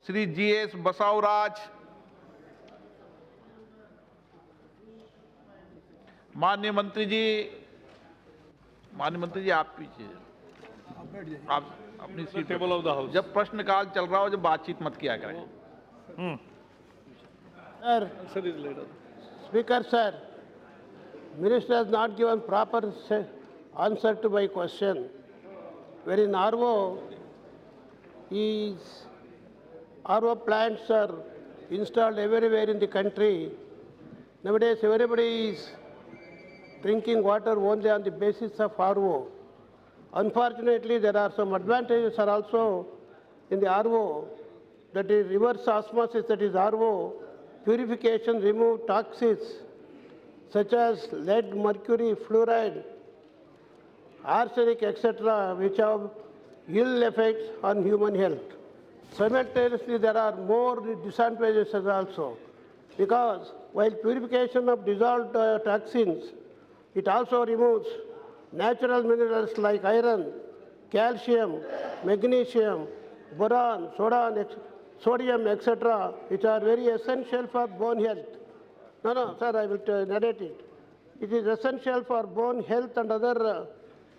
Shri GS Basavaraj, माननीय मंत्री जी आप पीछे, आप अपनी seat table of the house. जब प्रश्नकाल चल रहा हो जब बातचीत मत किया करें। Sir, Answer is later. Speaker sir, Minister has not given proper answer to my question. Wherein RO plants are installed everywhere in the country. Nowadays, everybody is drinking water only on the basis of RO. Unfortunately, there are some advantages are also in the RO, that is reverse osmosis, that is RO, purification, remove toxins such as lead, mercury, fluoride, arsenic, etc., which have ill effects on human health. Simultaneously, there are more disadvantages also, because while purification of dissolved toxins, it also removes natural minerals like iron, calcium, magnesium, boron, sodium, etc., which are very essential for bone health. No, sir, I will narrate it. It is essential for bone health and other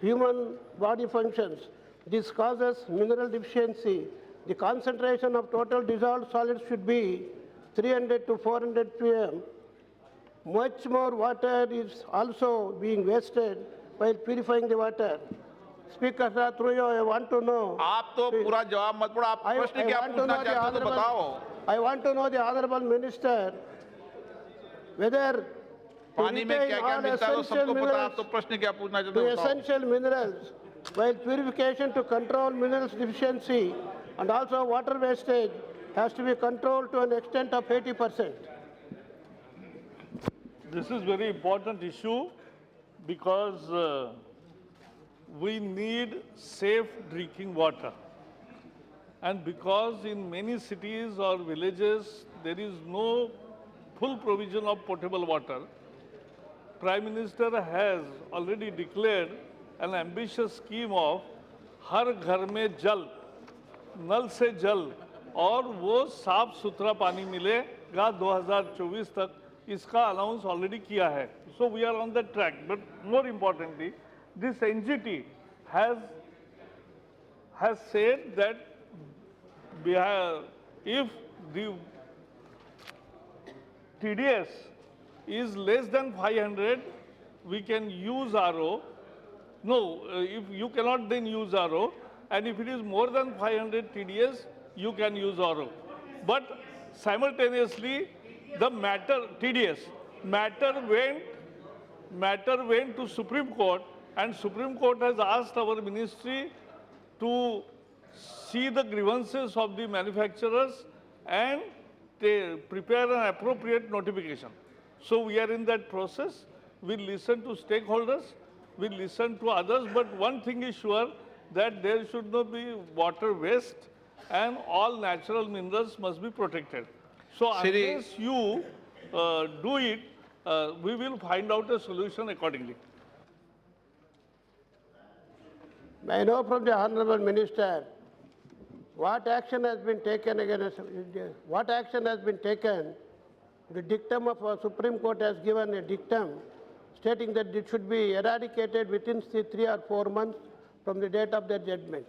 human body functions. This causes mineral deficiency. The concentration of total dissolved solids should be 300 to 400 ppm. Much more water is also being wasted while purifying the water. Speaker sir, through you, I want to know. आप तो पूरा जवाब मत पढ़ो, आप प्रश्न क्या पूछना चाहते हो तो बताओ। I want to know the honorable minister whether पानी में क्या क्या मिलता है वो सबको पता है, आप तो प्रश्न क्या पूछना चाहते हो to बताओ। essential minerals, while purification to control minerals deficiency and also water wastage has to be controlled to an extent of 80%. This is very important issue because we need safe drinking water. And because in many cities or villages there is no full provision of potable water, Prime Minister has already declared an ambitious scheme of हर घर में जल, नल से जल, और वो साफ सुथरा पानी मिलेगा 2024 तक, इसका अनाउंस ऑलरेडी किया है. So we are on that track. But more importantly, this NGT has said that if the TDS is less than 500, we can use RO. No, if you cannot then use RO, and if it is more than 500 TDS, you can use RO. But simultaneously, the TDS matter went to Supreme Court, and Supreme Court has asked our ministry to see the grievances of the manufacturers and they prepare an appropriate notification. So we are in that process. We listen to stakeholders, we listen to others, but one thing is sure, that there should not be water waste and all natural minerals must be protected. So unless you do it, we will find out a solution accordingly. May I know from the honorable minister what action has been taken against, what action has been taken? The dictum of our Supreme Court has given a dictum stating that it should be eradicated within 3 or 4 months from the date of their judgment.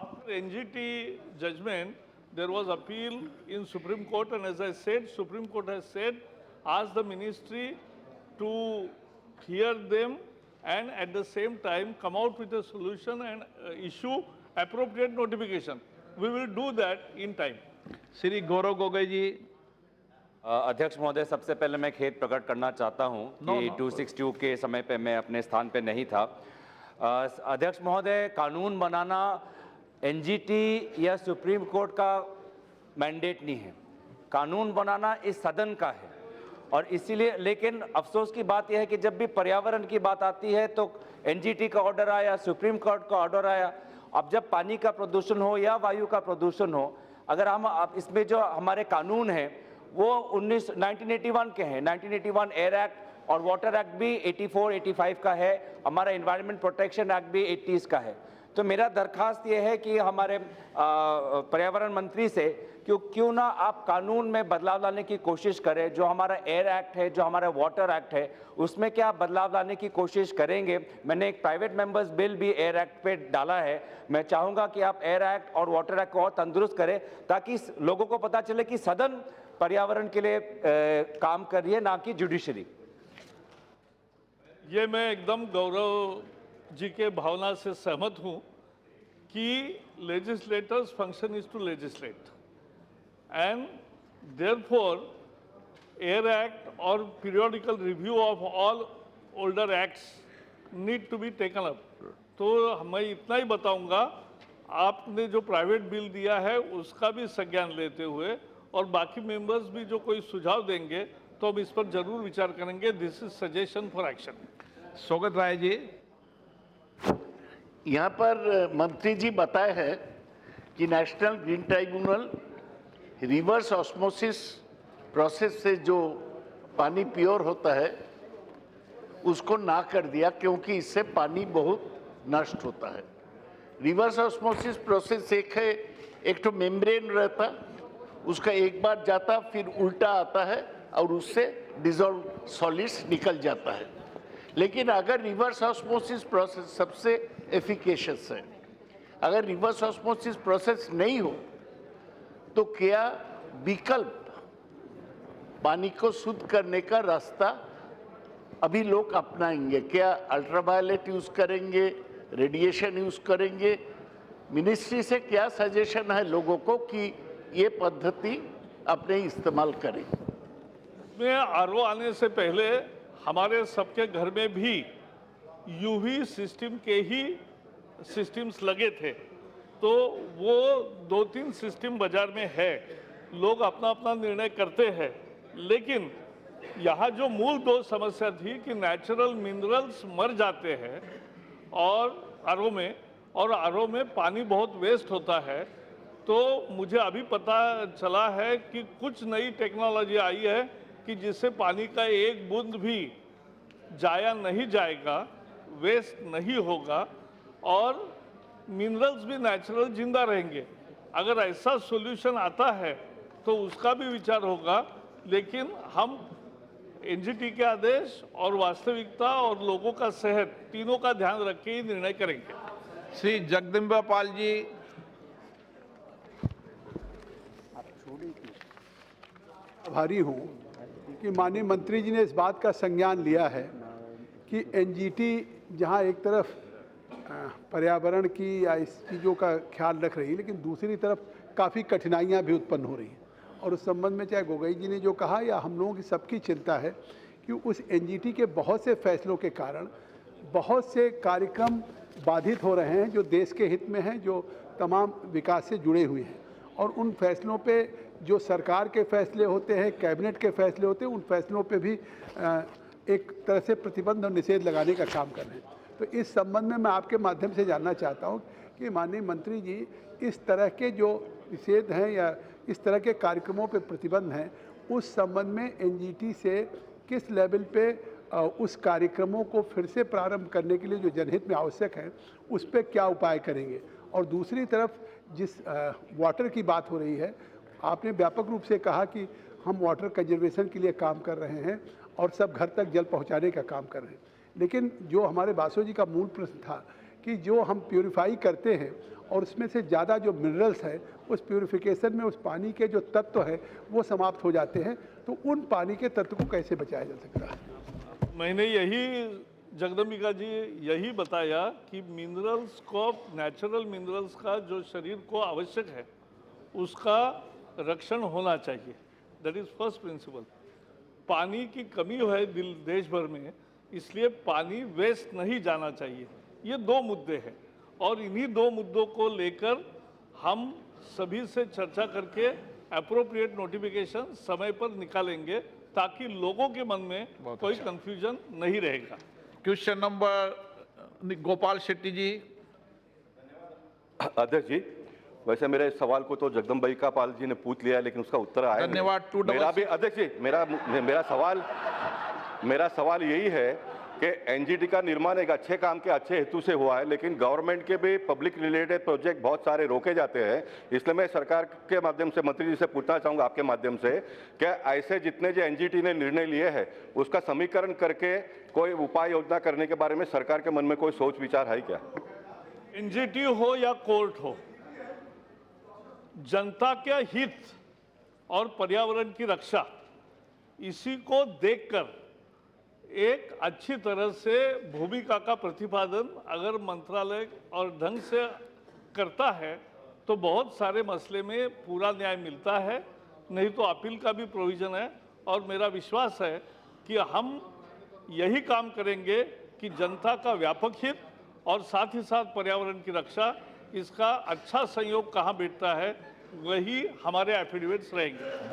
After NGT judgment, there was appeal in Supreme Court, and as I said, Supreme Court has said, ask the ministry to hear them and at the same time come out with a solution and issue appropriate notification. We will do that in time. Shri Gaurav Gogoi जी। अध्यक्ष महोदय, सबसे पहले मैं खेद प्रकट करना चाहता हूं कि 262 के समय पे मैं अपने स्थान पे नहीं था। अध्यक्ष महोदय, कानून बनाना एनजीटी या सुप्रीम कोर्ट का मैंडेट नहीं है, कानून बनाना इस सदन का है। और इसीलिए, लेकिन अफसोस की बात यह है कि जब भी पर्यावरण की बात आती है तो एनजीटी का ऑर्डर आया, सुप्रीम कोर्ट का ऑर्डर आया। अब जब पानी का प्रदूषण हो या वायु का प्रदूषण हो, अगर हम इसमें जो हमारे कानून हैं वो 1981 के हैं, 1981 एयर एक्ट और वाटर एक्ट भी 84-85 का है, हमारा एनवायरनमेंट प्रोटेक्शन एक्ट भी 80s का है। तो मेरा दरखास्त ये है कि हमारे पर्यावरण मंत्री से क्यों ना आप कानून में बदलाव लाने की कोशिश करें। जो हमारा एयर एक्ट है, जो हमारा वाटर एक्ट है, उसमें क्या बदलाव लाने की कोशिश करेंगे। मैंने एक प्राइवेट मेंबर्स बिल भी एयर एक्ट पे डाला है। मैं चाहूँगा कि आप एयर एक्ट और वाटर एक्ट को और तंदुरुस्त करें ताकि लोगों को पता चले कि सदन पर्यावरण के लिए काम कर रही है, ना कि जुडिशरी। ये मैं एकदम गौरव जी के भावना से सहमत हूं कि legislators function is to legislate and therefore air act और periodical review of all older acts need to be taken up. तो मैं इतना ही बताऊंगा, आपने जो प्राइवेट बिल दिया है उसका भी संज्ञान लेते हुए और बाकी मेंबर्स भी जो कोई सुझाव देंगे तो हम इस पर जरूर विचार करेंगे। This is suggestion for action. स्वागत राय जी। यहाँ पर मंत्री जी बताए हैं कि national green tribunal reverse osmosis process से जो पानी प्योर होता है उसको ना कर दिया, क्योंकि इससे पानी बहुत नष्ट होता है। रिवर्स ऑस्मोसिस प्रोसेस एक है, एक तो मेम्ब्रेन रहता, उसका एक बार जाता फिर उल्टा आता है और उससे डिजॉल्व सॉलिड्स निकल जाता है। लेकिन अगर रिवर्स ऑस्मोसिस प्रोसेस सबसे एफिकेशियस है, अगर रिवर्स ऑस्मोसिस प्रोसेस नहीं हो तो क्या विकल्प पानी को शुद्ध करने का रास्ता अभी लोग अपनाएंगे? क्या अल्ट्रावायलेट यूज करेंगे, रेडिएशन यूज करेंगे? मिनिस्ट्री से क्या सजेशन है लोगों को कि ये पद्धति अपने इस्तेमाल करें? में आरओ आने से पहले हमारे सबके घर में भी यूवी सिस्टम के ही सिस्टम्स लगे थे, तो वो 2-3 सिस्टम बाजार में है, लोग अपना अपना निर्णय करते हैं। लेकिन यहाँ जो मूल दो समस्या थी कि नेचुरल मिनरल्स मर जाते हैं और आरओ में पानी बहुत वेस्ट होता है। तो मुझे अभी पता चला है कि कुछ नई टेक्नोलॉजी आई है कि जिससे पानी का एक बूंद भी जाया नहीं जाएगा, वेस्ट नहीं होगा और मिनरल्स भी नेचुरल जिंदा रहेंगे। अगर ऐसा सॉल्यूशन आता है तो उसका भी विचार होगा, लेकिन हम एनजीटी के आदेश और वास्तविकता और लोगों का सेहत तीनों का ध्यान रख के ही निर्णय करेंगे। श्री जगदम्बा पाल जी। आभारी हूँ कि माननीय मंत्री जी ने इस बात का संज्ञान लिया है कि एनजीटी जहाँ एक तरफ पर्यावरण की या इस चीज़ों का ख्याल रख रही है, लेकिन दूसरी तरफ काफ़ी कठिनाइयाँ भी उत्पन्न हो रही हैं। और उस संबंध में चाहे गोगोई जी ने जो कहा या हम लोगों की सबकी चिंता है कि उस एनजीटी के बहुत से फैसलों के कारण बहुत से कार्यक्रम बाधित हो रहे हैं जो देश के हित में हैं, जो तमाम विकास से जुड़े हुए हैं। और उन फैसलों पे जो सरकार के फैसले होते हैं, कैबिनेट के फैसले होते हैं, उन फैसलों पे भी एक तरह से प्रतिबंध और निषेध लगाने का काम कर रहे हैं। तो इस संबंध में मैं आपके माध्यम से जानना चाहता हूं कि माननीय मंत्री जी इस तरह के जो निषेध हैं या इस तरह के कार्यक्रमों पे प्रतिबंध हैं, उस संबंध में एनजीटी से किस लेवल पे उस कार्यक्रमों को फिर से प्रारंभ करने के लिए जो जनहित में आवश्यक है उस पर क्या उपाय करेंगे। और दूसरी तरफ जिस वाटर की बात हो रही है, आपने व्यापक रूप से कहा कि हम वाटर कंजर्वेशन के लिए काम कर रहे हैं और सब घर तक जल पहुंचाने का काम कर रहे हैं, लेकिन जो हमारे बासु जी का मूल प्रश्न था कि जो हम प्यूरिफाई करते हैं और उसमें से ज़्यादा जो मिनरल्स है उस प्यूरिफिकेशन में उस पानी के जो तत्व है वो समाप्त हो जाते हैं, तो उन पानी के तत्व को कैसे बचाया जा सकता है? मैंने यही जगदम्बिका जी यही बताया कि मिनरल्स को, नेचुरल मिनरल्स का जो शरीर को आवश्यक है उसका रक्षण होना चाहिए। That is first principle. पानी की कमी है देश भर में, इसलिए पानी वेस्ट नहीं जाना चाहिए। ये दो मुद्दे हैं और इन्हीं दो मुद्दों को लेकर हम सभी से चर्चा करके एप्रोप्रिएट नोटिफिकेशन समय पर निकालेंगे ताकि लोगों के मन में कोई कंफ्यूजन नहीं रहेगा। क्वेश्चन नंबर गोपाल शेट्टी जी। अध्यक्ष जी, वैसे मेरे सवाल को तो जगदम्बिका पाल जी ने पूछ लिया, लेकिन उसका उत्तर आया नहीं। धन्यवाद। मेरा भी अध्यक्ष जी, मेरा सवाल यही है कि एनजीटी का निर्माण एक अच्छे काम के अच्छे हेतु से हुआ है, लेकिन गवर्नमेंट के भी पब्लिक रिलेटेड प्रोजेक्ट बहुत सारे रोके जाते हैं। इसलिए मैं सरकार के माध्यम से मंत्री जी से पूछना चाहूँगा आपके माध्यम से, क्या ऐसे जितने जो एनजीटी ने निर्णय लिए हैं उसका समीकरण करके कोई उपाय योजना करने के बारे में सरकार के मन में कोई सोच विचार है क्या? एनजीटी हो या कोर्ट हो, जनता के हित और पर्यावरण की रक्षा, इसी को देखकर एक अच्छी तरह से भूमिका का प्रतिपादन अगर मंत्रालय और ढंग से करता है तो बहुत सारे मसले में पूरा न्याय मिलता है, नहीं तो अपील का भी प्रोविजन है। और मेरा विश्वास है कि हम यही काम करेंगे कि जनता का व्यापक हित और साथ ही साथ पर्यावरण की रक्षा, इसका अच्छा संयोग कहाँ बैठता है, वही हमारे एफिडेविट्स रहेंगे।